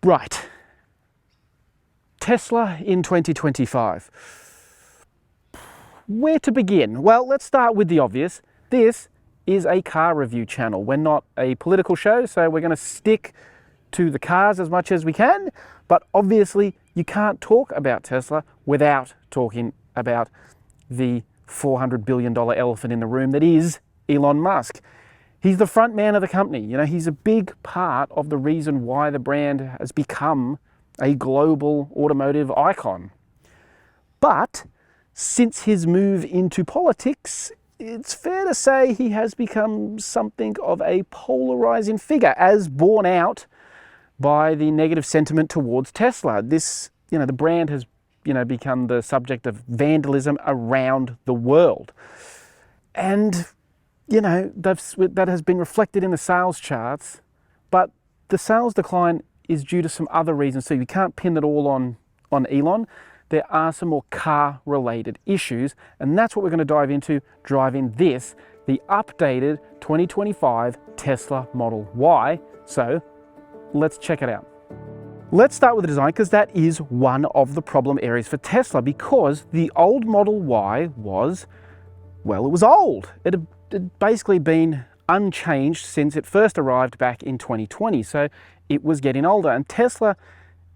Right. Tesla in 2025. Where to begin? Well, let's start with the obvious. This is a car review channel. We're not a political show, so we're going to stick to the cars as much as we can. But obviously, you can't talk about Tesla without talking about the $400 billion elephant in the room that is Elon Musk. He's the front man of the company. You know, he's a big part of the reason why the brand has become a global automotive icon. But since his move into politics, it's fair to say he has become something of a polarizing figure, as borne out by the negative sentiment towards Tesla. This, the brand has, become the subject of vandalism around the world. And, that has been reflected in the sales charts, but the sales decline is due to some other reasons. So you can't pin it all on Elon. There are some more car-related issues, and that's what we're going to dive into, driving this, the updated 2025 Tesla Model Y. So let's check it out. Let's start with the design, because that is one of the problem areas for Tesla, because the old Model Y was, well, it was old. It had basically been unchanged since it first arrived back in 2020. So it was getting older, and Tesla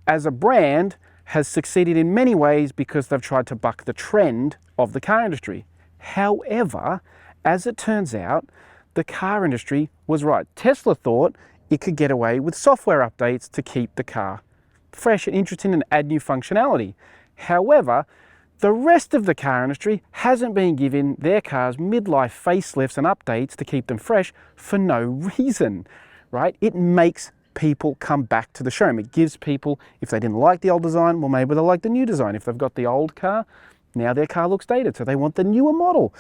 as a brand has succeeded in many ways because they've tried to buck the trend of the car industry. However, as it turns out, the car industry was right. Tesla thought it could get away with software updates to keep the car fresh and interesting and add new functionality. However, the rest of the car industry hasn't been giving their cars midlife facelifts and updates to keep them fresh for no reason, right? It makes people come back to the showroom. It gives people, if they didn't like the old design, well, maybe they'll like the new design. If they've got the old car, now their car looks dated, so they want the newer model.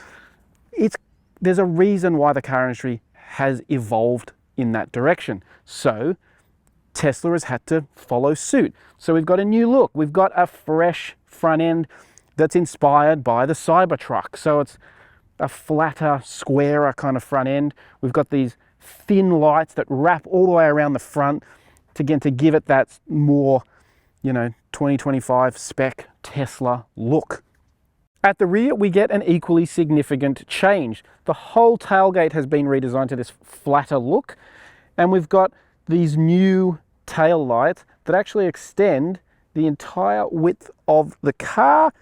There's a reason why the car industry has evolved in that direction. So Tesla has had to follow suit. So we've got a new look. We've got a fresh front end that's inspired by the Cybertruck. So it's a flatter, squarer kind of front end. We've got these thin lights that wrap all the way around the front to give it that more, 2025 spec Tesla look. At the rear, we get an equally significant change. The whole tailgate has been redesigned to this flatter look, and we've got these new tail lights that actually extend the entire width of the car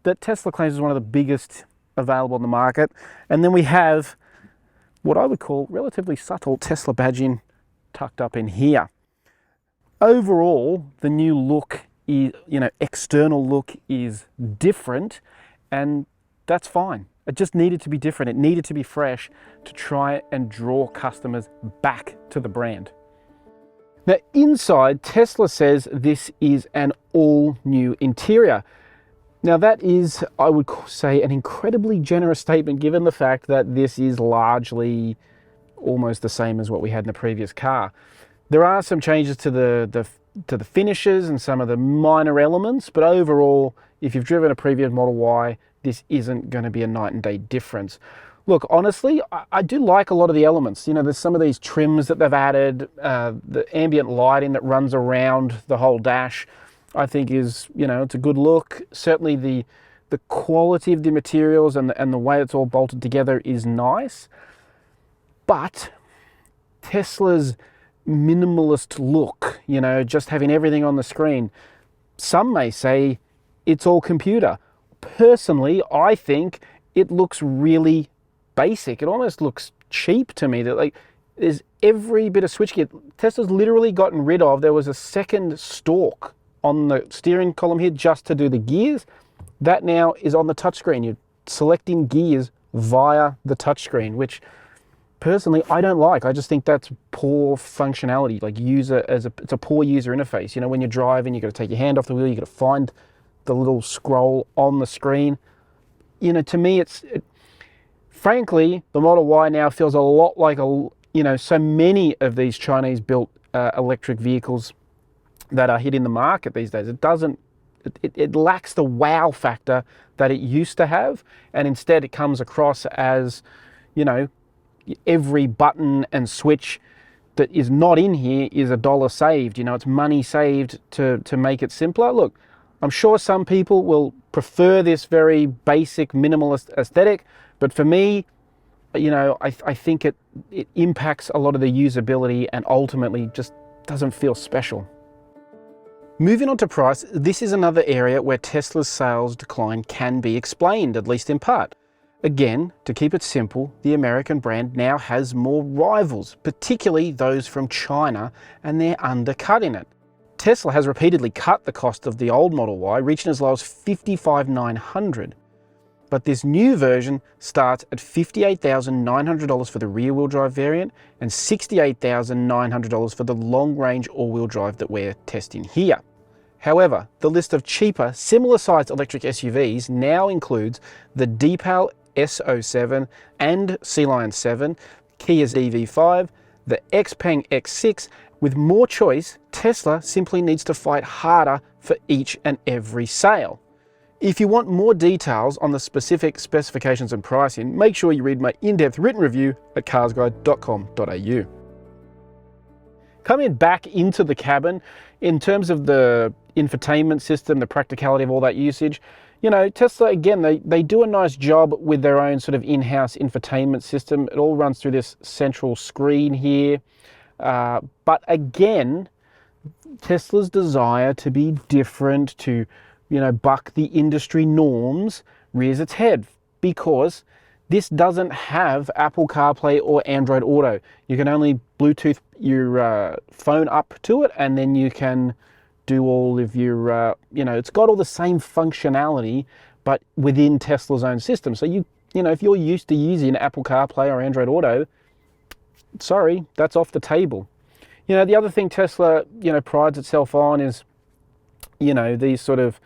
that Tesla claims is one of the biggest available in the market. And then we have what I would call relatively subtle Tesla badging tucked up in here. Overall, the new look is, external look is different, and that's fine. It just needed to be different. It needed to be fresh to try and draw customers back to the brand. Now inside, Tesla says this is an all new interior. Now that is, I would say, an incredibly generous statement given the fact that this is largely almost the same as what we had in the previous car. There are some changes to the finishes and some of the minor elements, but overall, if you've driven a previous Model Y, this isn't going to be a night and day difference. Look, honestly, I do like a lot of the elements. There's some of these trims that they've added, the ambient lighting that runs around the whole dash, I think is, it's a good look. Certainly the quality of the materials and the way it's all bolted together is nice. But Tesla's minimalist look, just having everything on the screen, some may say it's all computer. Personally, I think it looks really basic. It almost looks cheap to me. That there's every bit of switchgear. Tesla's literally gotten rid of. There was a second stalk on the steering column here just to do the gears. That now is on the touchscreen. You're selecting gears via the touchscreen, which personally I don't like. I just think that's poor functionality. It's a poor user interface. When you're driving, you've got to take your hand off the wheel. You've got to find the little scroll on the screen. To me, frankly, the Model Y now feels a lot like so many of these Chinese-built electric vehicles that are hitting the market these days. It lacks the wow factor that it used to have, and instead it comes across as, every button and switch that is not in here is $1 saved. You know, it's money saved to make it simpler. Look, I'm sure some people will prefer this very basic minimalist aesthetic, but for me, you know, I think it impacts a lot of the usability and ultimately just doesn't feel special. Moving on to price, this is another area where Tesla's sales decline can be explained, at least in part. Again, to keep it simple, the American brand now has more rivals, particularly those from China, and they're undercutting it. Tesla has repeatedly cut the cost of the old Model Y, reaching as low as $55,900. But this new version starts at $58,900 for the rear-wheel drive variant and $68,900 for the long-range all-wheel drive that we're testing here. However, the list of cheaper, similar-sized electric SUVs now includes the Deepal S07 and Sea Lion 7, Kia's EV5, the Xpeng X6. With more choice, Tesla simply needs to fight harder for each and every sale. If you want more details on the specific specifications and pricing, make sure you read my in-depth written review at carsguide.com.au. Coming back into the cabin, in terms of the infotainment system, the practicality of all that usage, you know, Tesla, again, they do a nice job with their own sort of in-house infotainment system. It all runs through this central screen here. But again, Tesla's desire to be different, to, you know, buck the industry norms, rears its head, because this doesn't have Apple CarPlay or Android Auto. You can only Bluetooth your phone up to it, and then you can do all of your, you know, it's got all the same functionality, but within Tesla's own system. So you know, if you're used to using Apple CarPlay or Android Auto, sorry, that's off the table. You know, the other thing Tesla, you know, prides itself on is, you know, these sort of,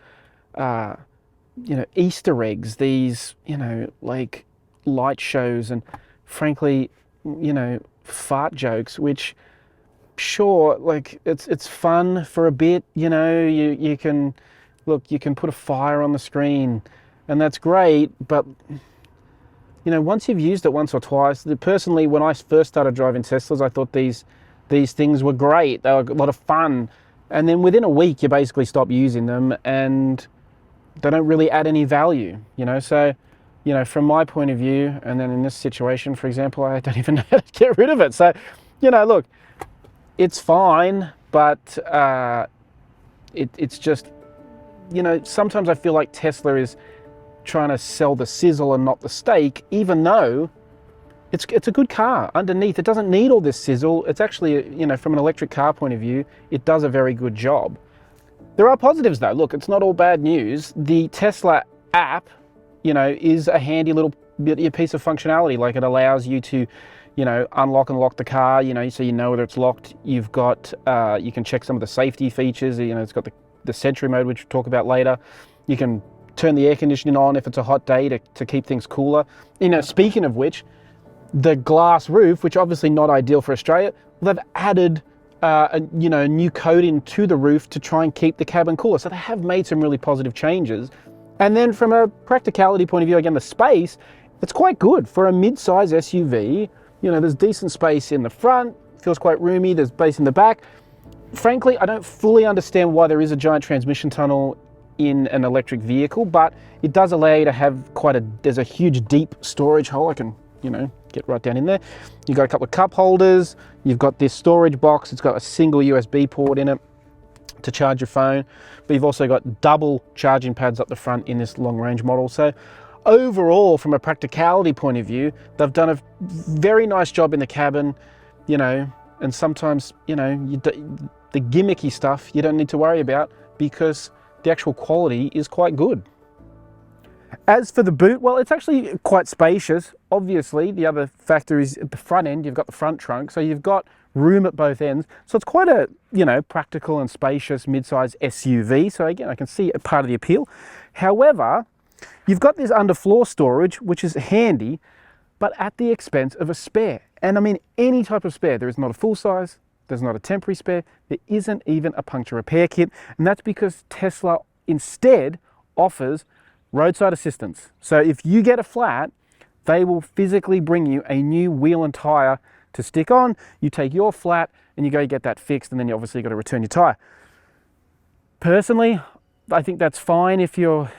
you know, Easter eggs, these, you know, like light shows and frankly, you know, fart jokes, which sure, like it's fun for a bit, you know, you can, look, you can put a fire on the screen and that's great, but you know, once you've used it once or twice, personally, when I first started driving Teslas, I thought these things were great. They were a lot of fun. And then within a week, you basically stop using them and they don't really add any value, you know? So, you know, from my point of view, and then in this situation, for example, I don't even know how to get rid of it. So, you know, look, it's fine, but it's just, you know, sometimes I feel like Tesla is trying to sell the sizzle and not the steak, even though it's a good car underneath. It doesn't need all this sizzle. It's actually, you know, from an electric car point of view, it does a very good job. There are positives though. Look, it's not all bad news. The Tesla app, you know, is a handy little piece of functionality. Like it allows you to, you know, unlock and lock the car, you know, so you know whether it's locked. You've got, you can check some of the safety features. You know, it's got the Sentry mode, which we'll talk about later. You can turn the air conditioning on if it's a hot day to keep things cooler. You know, speaking of which, the glass roof, which obviously not ideal for Australia, they've added you know, new coating to the roof to try and keep the cabin cooler. So they have made some really positive changes. And then from a practicality point of view, again, the space, it's quite good for a mid-size SUV. You know, there's decent space in the front, feels quite roomy, there's space in the back. Frankly, I don't fully understand why there is a giant transmission tunnel in an electric vehicle, but it does allow you to have there's a huge deep storage hole. I can, you know, get right down in there. You've got a couple of cup holders, you've got this storage box, it's got a single USB port in it to charge your phone, but you've also got double charging pads up the front in this long range model. So overall, from a practicality point of view, they've done a very nice job in the cabin, you know, and sometimes, you know, the gimmicky stuff you don't need to worry about because the actual quality is quite good. As for the boot, well, it's actually quite spacious. Obviously, the other factor is at the front end, you've got the front trunk, so you've got room at both ends. So it's quite a, you know, practical and spacious mid-size SUV. So again, I can see a part of the appeal. However, you've got this underfloor storage, which is handy, but at the expense of a spare. And I mean, any type of spare. There is not a full size, there's not a temporary spare, there isn't even a puncture repair kit. And that's because Tesla instead offers roadside assistance. So if you get a flat, they will physically bring you a new wheel and tire to stick on, you take your flat and you go get that fixed, and then you obviously got to return your tire. Personally, I think that's fine if you're,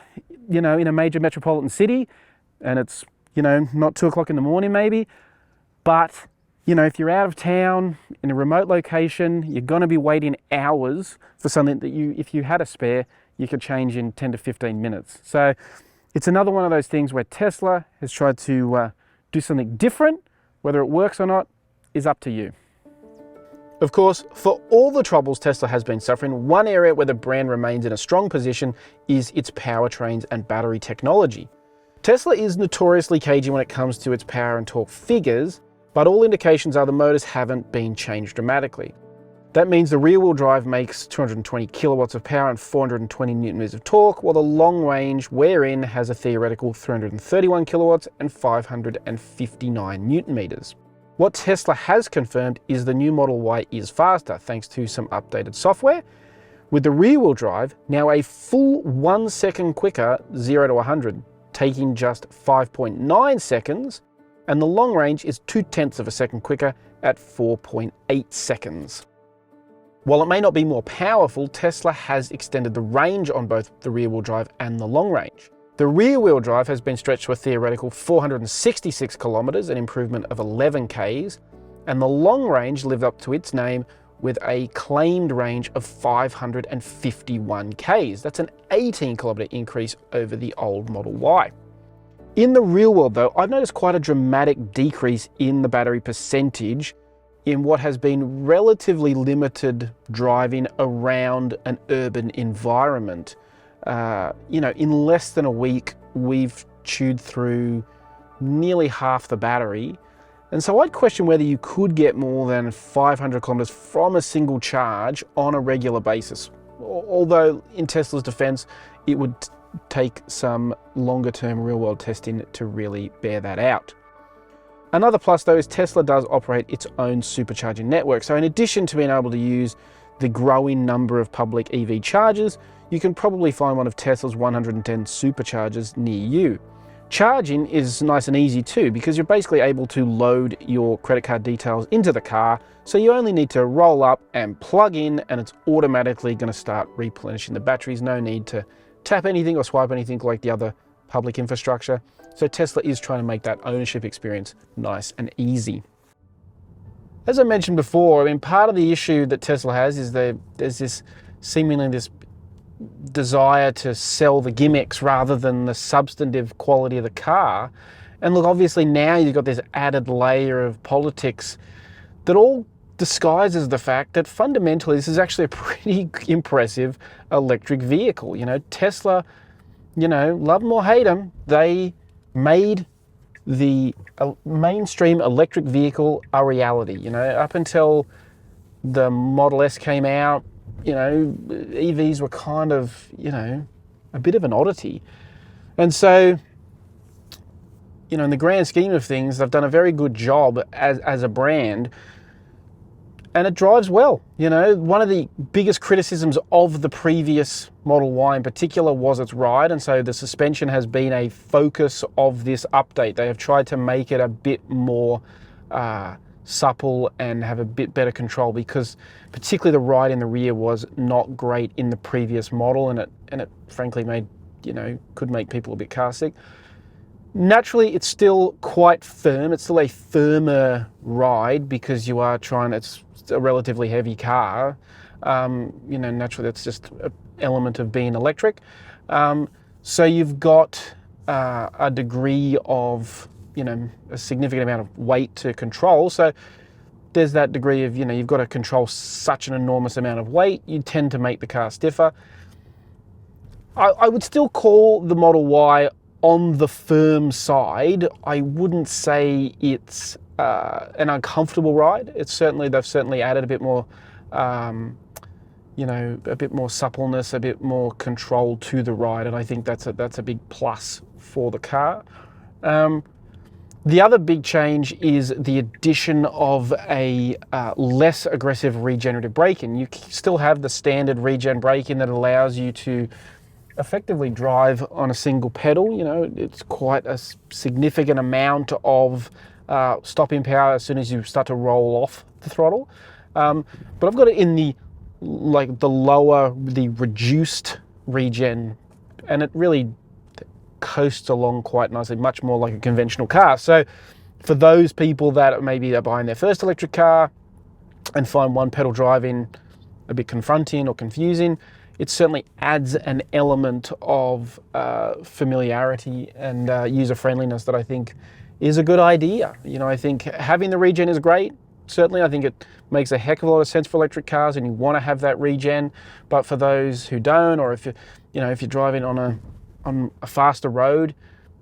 in a major metropolitan city and it's, not 2 o'clock in the morning maybe. But, if you're out of town in a remote location, you're going to be waiting hours for something that if you had a spare, you could change in 10 to 15 minutes. So it's another one of those things where Tesla has tried to do something different. Whether it works or not is up to you. Of course, for all the troubles Tesla has been suffering, one area where the brand remains in a strong position is its powertrains and battery technology. Tesla is notoriously cagey when it comes to its power and torque figures, but all indications are the motors haven't been changed dramatically. That means the rear-wheel drive makes 220 kilowatts of power and 420 newton-meters of torque, while the long range wear-in has a theoretical 331 kilowatts and 559 newton-meters. What Tesla has confirmed is the new Model Y is faster, thanks to some updated software, with the rear-wheel drive now a full 1 second quicker 0 to 100, taking just 5.9 seconds, and the long range is 0.2 of a second quicker at 4.8 seconds. While it may not be more powerful, Tesla has extended the range on both the rear-wheel drive and the long range. The rear-wheel drive has been stretched to a theoretical 466 kilometers, an improvement of 11 Ks, and the long range lived up to its name with a claimed range of 551 Ks. That's an 18 kilometer increase over the old Model Y. In the real world though, I've noticed quite a dramatic decrease in the battery percentage in what has been relatively limited driving around an urban environment. In less than a week, we've chewed through nearly half the battery. And so I'd question whether you could get more than 500 kilometers from a single charge on a regular basis. Although in Tesla's defense, it would take some longer term real world testing to really bear that out. Another plus though is Tesla does operate its own supercharging network. So in addition to being able to use the growing number of public EV chargers, you can probably find one of Tesla's 110 superchargers near you. Charging is nice and easy too, because you're basically able to load your credit card details into the car, so you only need to roll up and plug in and it's automatically going to start replenishing the batteries. No need to tap anything or swipe anything like the other public infrastructure. So Tesla is trying to make that ownership experience nice and easy. As I mentioned before, part of the issue that Tesla has is there's this seemingly this desire to sell the gimmicks rather than the substantive quality of the car. And look, obviously now you've got this added layer of politics that all disguises the fact that fundamentally this is actually a pretty impressive electric vehicle. Tesla, love them or hate them, they made the mainstream electric vehicle a reality. Up until the Model S came out, EVs were kind of, a bit of an oddity. And so, in the grand scheme of things, they've done a very good job as a brand, and it drives well. One of the biggest criticisms of the previous Model Y in particular was its ride, and so the suspension has been a focus of this update. They have tried to make it a bit more supple and have a bit better control, because particularly the ride in the rear was not great in the previous model, and it frankly could make people a bit car sick. Naturally, it's still quite firm. It's still a firmer ride because you are it's a relatively heavy car. Naturally that's just an element of being electric. So you've got a degree of a significant amount of weight to control. So there's that degree of, you've got to control such an enormous amount of weight. You tend to make the car stiffer. I would still call the Model Y on the firm side. I wouldn't say it's an uncomfortable ride. They've certainly added a bit more, a bit more suppleness, a bit more control to the ride, and I think that's a big plus for the car. The other big change is the addition of a less aggressive regenerative braking. You still have the standard regen braking that allows you to effectively drive on a single pedal. It's quite a significant amount of stop-in power as soon as you start to roll off the throttle. But I've got it in the reduced regen, and it really coasts along quite nicely, much more like a conventional car. So for those people that maybe are buying their first electric car and find one pedal driving a bit confronting or confusing, it certainly adds an element of familiarity and user-friendliness that I think is a good idea. You know, I think having the regen is great. Certainly, I think it makes a heck of a lot of sense for electric cars, and you want to have that regen. But for those who don't, or if you're driving on a faster road,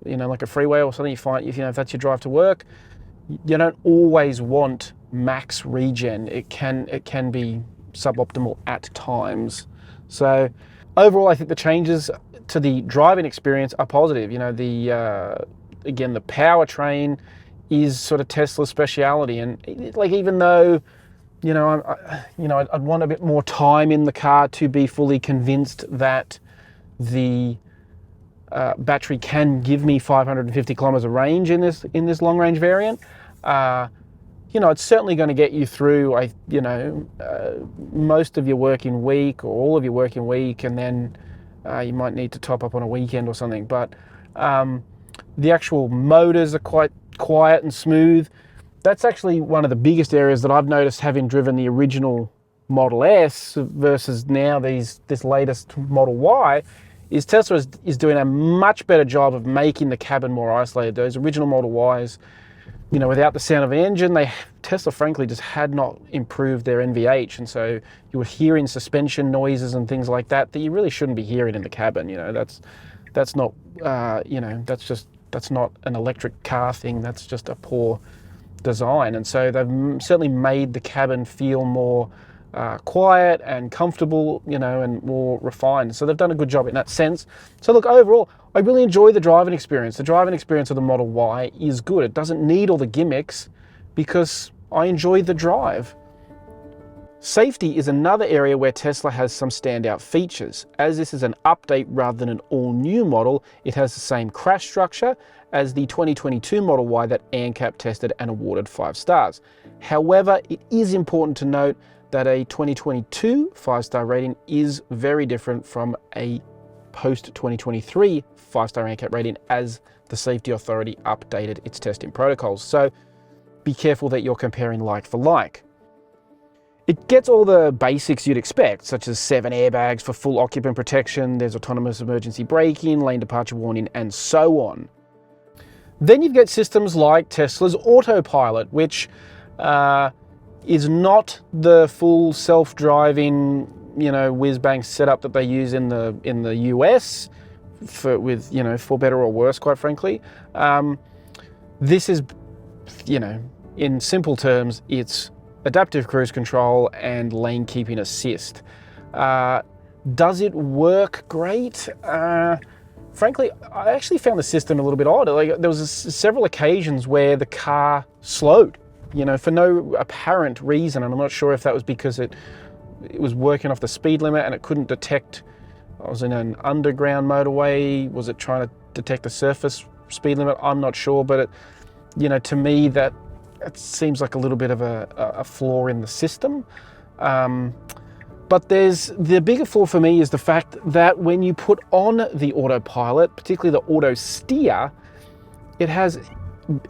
you know, like a freeway or something, you find if that's your drive to work, you don't always want max regen. It can be suboptimal at times. So overall, I think the changes to the driving experience are positive. You know, again, the powertrain is sort of Tesla's speciality, and like even though I'd want a bit more time in the car to be fully convinced that the battery can give me 550 kilometers of range in this long range variant. It's certainly going to get you through most of your working week or all of your working week, and then you might need to top up on a weekend or something. But the actual motors are quite quiet and smooth. That's actually one of the biggest areas that I've noticed having driven the original Model S versus now this latest Model Y, is Tesla is doing a much better job of making the cabin more isolated. Those original Model Ys, without the sound of an engine, Tesla frankly just had not improved their NVH, and so you were hearing suspension noises and things like that you really shouldn't be hearing in the cabin. That's not that's not an electric car thing. That's just a poor design. And so they've certainly made the cabin feel more quiet and comfortable, and more refined. So they've done a good job in that sense. So look, overall, I really enjoy the driving experience. The driving experience of the Model Y is good. It doesn't need all the gimmicks because I enjoy the drive. Safety is another area where Tesla has some standout features. As this is an update rather than an all-new model, it has the same crash structure as the 2022 Model Y that ANCAP tested and awarded 5 stars. However, it is important to note that a 2022 5-star rating is very different from a post-2023 5-star ANCAP rating, as the safety authority updated its testing protocols. So be careful that you're comparing like for like. It gets all the basics you'd expect, such as 7 airbags for full occupant protection, there's autonomous emergency braking, lane departure warning, and so on. Then you've got systems like Tesla's autopilot, which is not the full self-driving, whiz-bang setup that they use in the US for better or worse, quite frankly. This is, in simple terms, it's adaptive cruise control and lane keeping assist. Does it work great? Frankly, I actually found the system a little bit odd. Like, there was several occasions where the car slowed, for no apparent reason, and I'm not sure if that was because it was working off the speed limit and it couldn't detect. I was in an underground motorway. Was it trying to detect the surface speed limit? I'm not sure, but to me that it seems like a little bit of a flaw in the system. But the bigger flaw for me is the fact that when you put on the autopilot, particularly the auto steer, it has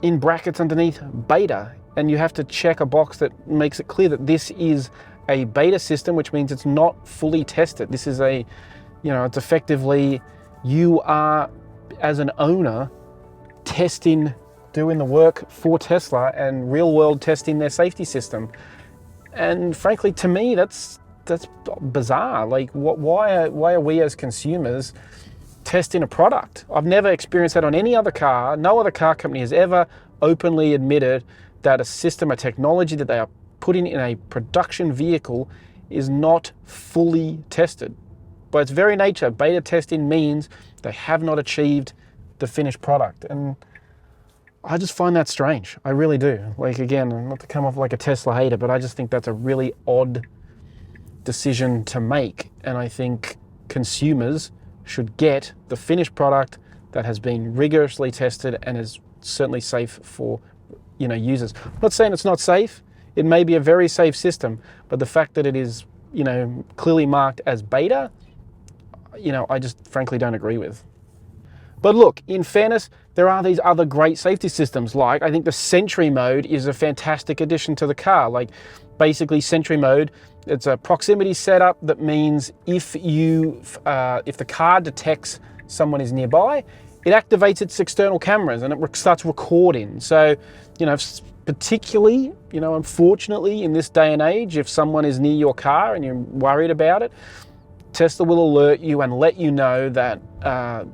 in brackets underneath beta, and you have to check a box that makes it clear that this is a beta system, which means it's not fully tested. This is it's effectively, you are, as an owner, doing the work for Tesla and real world testing their safety system. And frankly, to me, that's bizarre. Like, why are we as consumers testing a product? I've never experienced that on any other car. No other car company has ever openly admitted that a system, a technology that they are putting in a production vehicle is not fully tested. By its very nature, beta testing means they have not achieved the finished product. And I just find that strange. I really do. Like, again, not to come off like a Tesla hater, but I just think that's a really odd decision to make. And I think consumers should get the finished product that has been rigorously tested and is certainly safe for users. I'm not saying it's not safe. It may be a very safe system, but the fact that it is, clearly marked as beta, I just frankly don't agree with. But look, in fairness, there are these other great safety systems. Like, I think the Sentry mode is a fantastic addition to the car. Like, basically Sentry mode, it's a proximity setup that means if the car detects someone is nearby, it activates its external cameras and it starts recording. So, particularly, unfortunately in this day and age, if someone is near your car and you're worried about it, Tesla will alert you and let you know that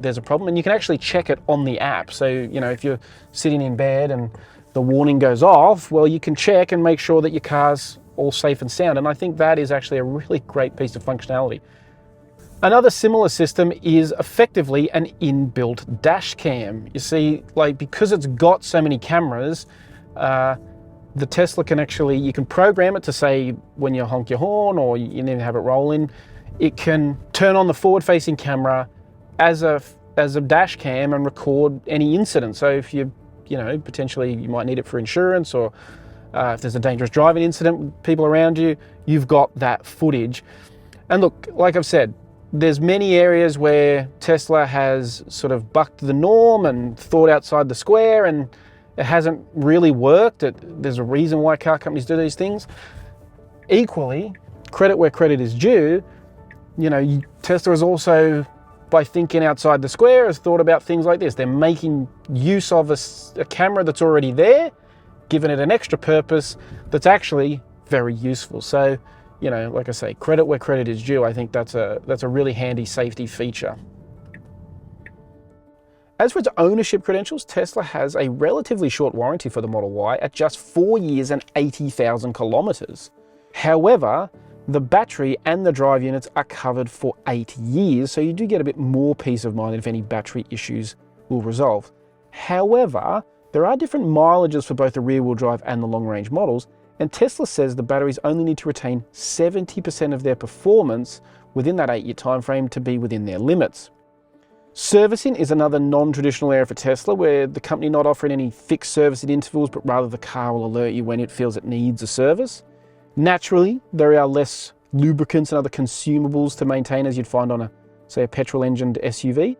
there's a problem, and you can actually check it on the app. So, if you're sitting in bed and the warning goes off, well, you can check and make sure that your car's all safe and sound. And I think that is actually a really great piece of functionality. Another similar system is effectively an inbuilt dash cam. You see, because it's got so many cameras, the Tesla can you can program it to say when you honk your horn or you need to have it rolling, it can turn on the forward-facing camera as a dash cam and record any incident. So if potentially you might need it for insurance, or if there's a dangerous driving incident with people around you, you've got that footage. And look, like I've said, there's many areas where Tesla has sort of bucked the norm and thought outside the square, and it hasn't really worked. There's a reason why car companies do these things. Equally, credit where credit is due, Tesla has also, by thinking outside the square, has thought about things like this. They're making use of a camera that's already there, giving it an extra purpose that's actually very useful. So, like I say, credit where credit is due. I think that's a really handy safety feature. As for its ownership credentials, Tesla has a relatively short warranty for the Model Y at just 4 years and 80,000 kilometers. However, the battery and the drive units are covered for 8 years, so you do get a bit more peace of mind if any battery issues will resolve. However, there are different mileages for both the rear-wheel drive and the long-range models, and Tesla says the batteries only need to retain 70% of their performance within that 8-year time frame to be within their limits. Servicing is another non-traditional area for Tesla, where the company not offering any fixed service at intervals, but rather the car will alert you when it feels it needs a service. Naturally, there are less lubricants and other consumables to maintain as you'd find on a petrol-engined SUV,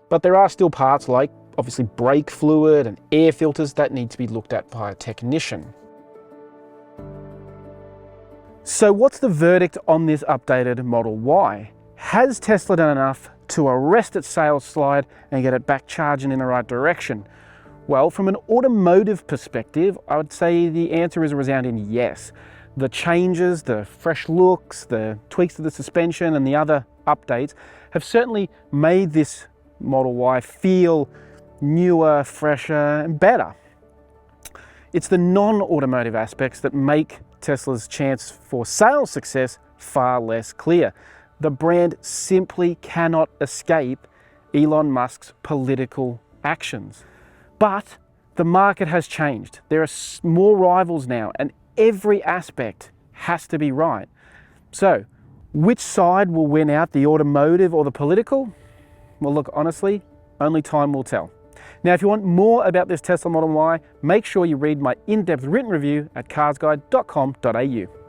but there are still parts like, obviously, brake fluid and air filters that need to be looked at by a technician. So what's the verdict on this updated Model Y? Has Tesla done enough to arrest its sales slide and get it back charging in the right direction? Well, from an automotive perspective, I would say the answer is a resounding yes. The changes, the fresh looks, the tweaks to the suspension and the other updates have certainly made this Model Y feel newer, fresher and better. It's the non-automotive aspects that make Tesla's chance for sales success far less clear. The brand simply cannot escape Elon Musk's political actions. But the market has changed. There are more rivals now, and every aspect has to be right. So, which side will win out, the automotive or the political? Well, look, honestly, only time will tell. Now, if you want more about this Tesla Model Y, make sure you read my in-depth written review at carsguide.com.au.